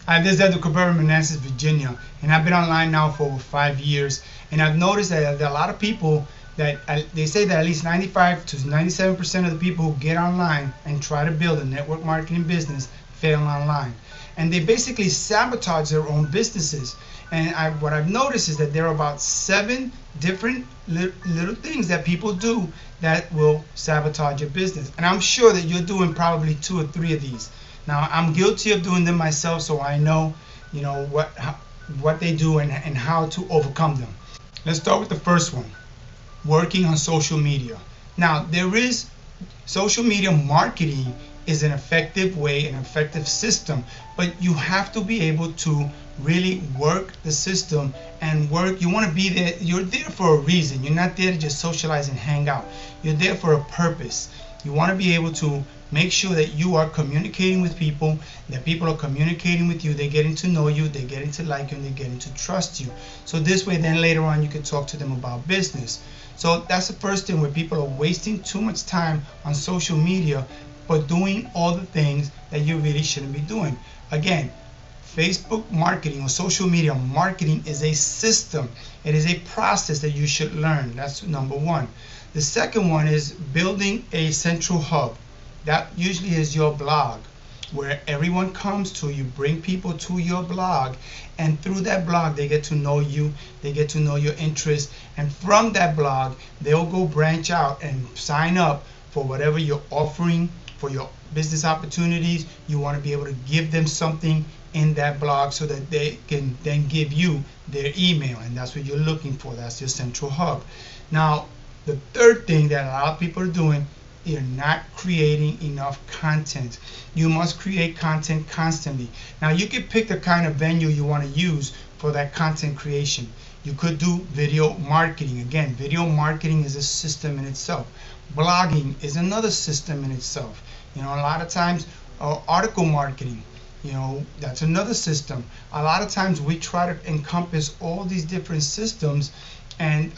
This is Edward Cabrera, Manassas, Virginia, and I've been online now for over 5 years. And I've noticed that there are a lot of people that they say that at least 95 to 97% of the people who get online and try to build a network marketing business fail online. And they basically sabotage their own businesses. And what I've noticed is that there are about 7 different little things that people do that will sabotage your business. And I'm sure that you're doing probably 2 or 3 of these. Now, I'm guilty of doing them myself, so I know, what they do and how to overcome them. Let's start with the first one: working on social media. Now, there is social media marketing is an effective way, an effective system, but you have to be able to really work the system and work. You want to be there. You're there for a reason. You're not there to just socialize and hang out. You're there for a purpose. You want to be able to make sure that you are communicating with people, that people are communicating with you, they're getting to know you, they're getting to like you, and they're getting to trust you. So this way, then later on, you can talk to them about business. So that's the first thing, where people are wasting too much time on social media, but doing all the things that you really shouldn't be doing. Again, Facebook marketing or social media marketing is a system. It is a process that you should learn. That's number one. The second one is building a central hub. That usually is your blog, where everyone comes to. You bring people to your blog, and through that blog they get to know you, they get to know your interests, and from that blog they'll go branch out and sign up for whatever you're offering, for your business opportunities. You want to be able to give them something in that blog so that they can then give you their email, and that's what you're looking for. That's your central hub. Now, the third thing that a lot of people are doing, you're not creating enough content. You must create content constantly. Now, you can pick the kind of venue you want to use for that content creation. You could do video marketing. Again, video marketing is a system in itself. Blogging is another system in itself. A lot of times, article marketing, that's another system. A lot of times we try to encompass all these different systems, and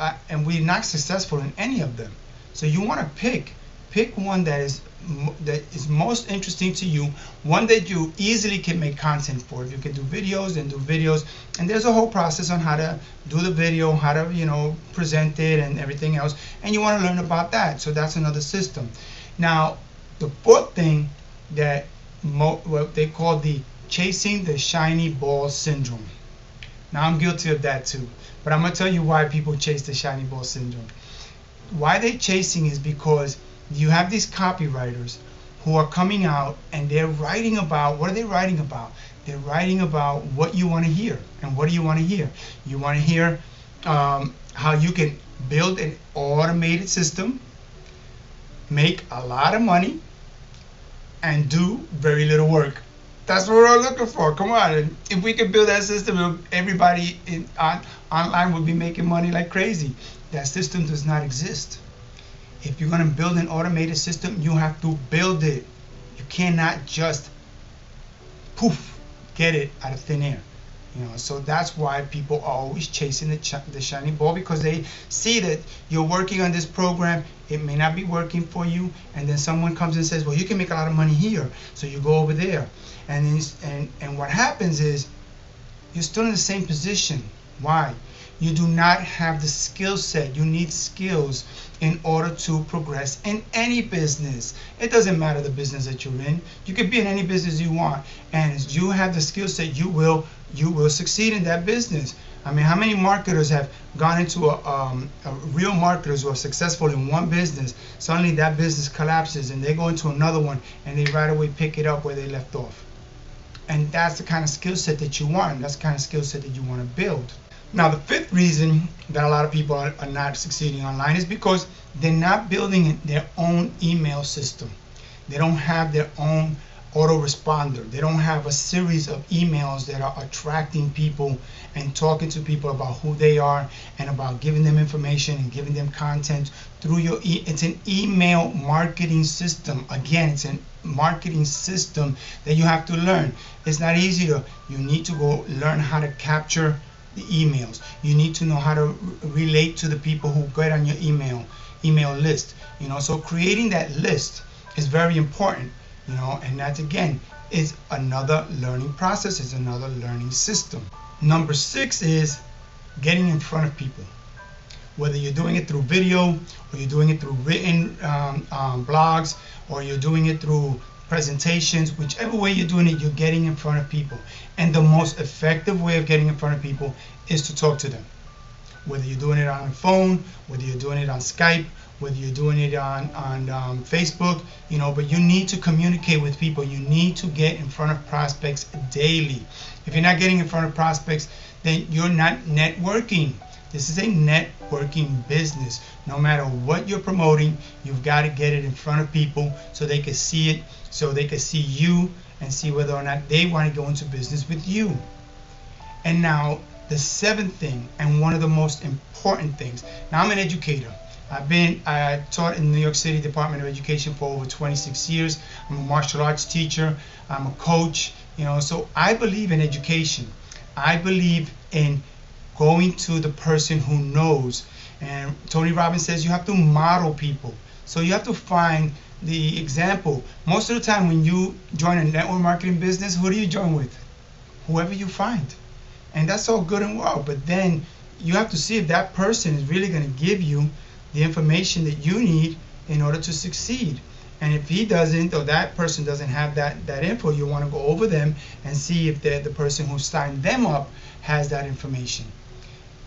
we're not successful in any of them. So you want to pick one that is most interesting to you, one that you easily can make content for. If you can do videos, then do videos, and there's a whole process on how to do the video, how to present it, and everything else, and you want to learn about that. So that's another system. Now, the fourth thing that what they call the chasing the shiny ball syndrome. Now, I'm guilty of that too, but I'm gonna tell you why people chase the shiny ball syndrome. Why they're chasing is because you have these copywriters who are coming out and they're writing about, what are they writing about? They're writing about what you want to hear. And what do you want to hear? You want to hear how you can build an automated system, make a lot of money, and do very little work. That's what we're looking for. Come on. If we could build that system, everybody online would be making money like crazy. That system does not exist. If you're going to build an automated system, you have to build it. You cannot just poof, get it out of thin air. So that's why people are always chasing the shiny ball, because they see that you're working on this program. It may not be working for you, and then someone comes and says, well, you can make a lot of money here, so you go over there, and what happens is you're still in the same position. Why? You do not have the skill set. You need skills in order to progress in any business. It doesn't matter the business that you're in. You can be in any business you want, and as you have the skill set, you will succeed in that business. I mean, how many marketers have gone into a real marketers who are successful in one business? Suddenly that business collapses and they go into another one, and they right away pick it up where they left off. And that's the kind of skill set that you want. That's the kind of skill set that you want to build. Now, the fifth reason that a lot of people are not succeeding online is because they're not building their own email system. They don't have their own autoresponder. They don't have a series of emails that are attracting people and talking to people about who they are and about giving them information and giving them content through your it's an email marketing system. Again, it's a marketing system that you have to learn. It's not easy you need to go learn how to capture the emails. You need to know how to relate to the people who get on your email list. So creating that list is very important. And that again is another learning process, is another learning system. Number 6 is getting in front of people. Whether you're doing it through video, or you're doing it through written blogs, or you're doing it through presentations, whichever way you're doing it, you're getting in front of people. And the most effective way of getting in front of people is to talk to them. Whether you're doing it on the phone, whether you're doing it on Skype, whether you're doing it on Facebook, but you need to communicate with people. You need to get in front of prospects daily. If you're not getting in front of prospects, then you're not networking. This is a networking business. No matter what you're promoting, you've got to get it in front of people so they can see it, so they can see you and see whether or not they want to go into business with you. And now the 7th thing, and one of the most important things. Now I'm an educator. I taught in the New York City Department of Education for over 26 years. I'm a martial arts teacher. I'm a coach. So I believe in education. I believe in going to the person who knows. And Tony Robbins says you have to model people. So you have to find the example. Most of the time when you join a network marketing business, who do you join with? Whoever you find. And that's all good and well, but then you have to see if that person is really going to give you the information that you need in order to succeed. And if he doesn't, or that person doesn't have that info, you want to go over them and see if the person who signed them up has that information.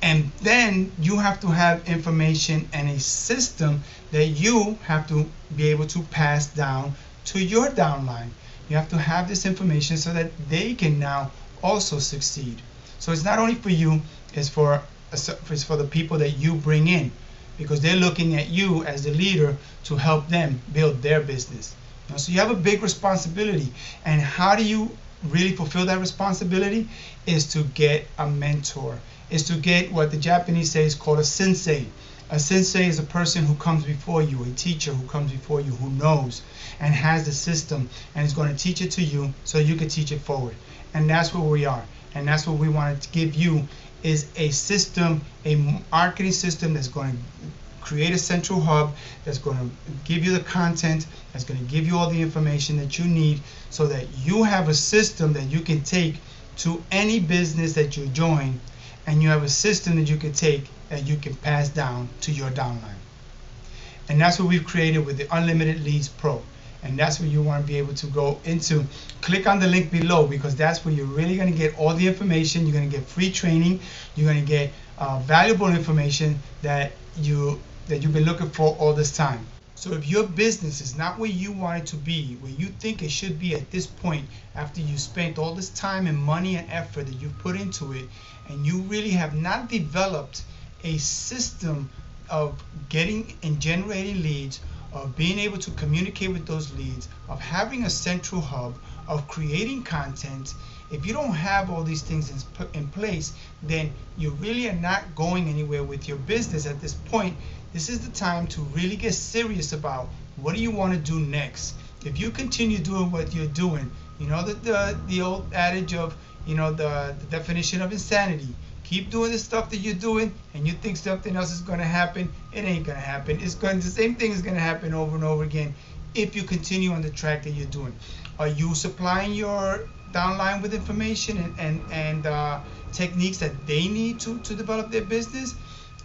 And then you have to have information and a system that you have to be able to pass down to your downline. You have to have this information so that they can now also succeed. So it's not only for you, it's for the people that you bring in, because they're looking at you as the leader to help them build their business. So you have a big responsibility. And how do you really fulfill that responsibility? Is to get a mentor, is to get what the Japanese say is called a sensei. A sensei is a person who comes before you, a teacher who comes before you, who knows and has the system and is going to teach it to you so you can teach it forward. And that's where we are. And that's what we wanted to give you, is a system, a marketing system that's going to create a central hub, that's going to give you the content, that's going to give you all the information that you need so that you have a system that you can take to any business that you join, and you have a system that you can take that you can pass down to your downline. And that's what we've created with the Unlimited Leads Pro. And that's where you want to be able to go into. Click on the link below, because that's where you're really going to get all the information. You're going to get free training. You're going to get valuable information that you've been looking for all this time. So if your business is not where you want it to be, where you think it should be at this point, after you spent all this time and money and effort that you've put into it, and you really have not developed a system of getting and generating leads, of being able to communicate with those leads, of having a central hub, of creating content, if you don't have all these things in place, then you really are not going anywhere with your business at this point. This is the time to really get serious about what do you want to do next. If you continue doing what you're doing, the old adage of, the definition of insanity. Keep doing the stuff that you're doing, and you think something else is going to happen. It ain't going to happen. The same thing is going to happen over and over again if you continue on the track that you're doing. Are you supplying your downline with information and techniques that they need to develop their business?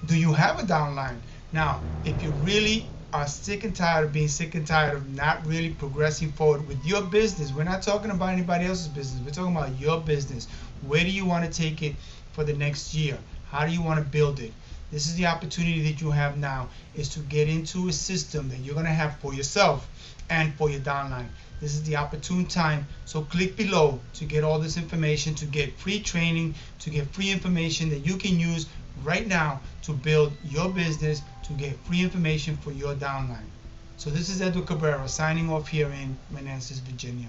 Do you have a downline? Now, if you really are sick and tired of being sick and tired of not really progressing forward with your business, we're not talking about anybody else's business. We're talking about your business. Where do you want to take it for the next year? How do you want to build it? This is the opportunity that you have now, is to get into a system that you're going to have for yourself and for your downline. This is the opportune time. So click below to get all this information, to get free training, to get free information that you can use right now to build your business, to get free information for your downline. So this is Edward Cabrera signing off here in Manassas, Virginia.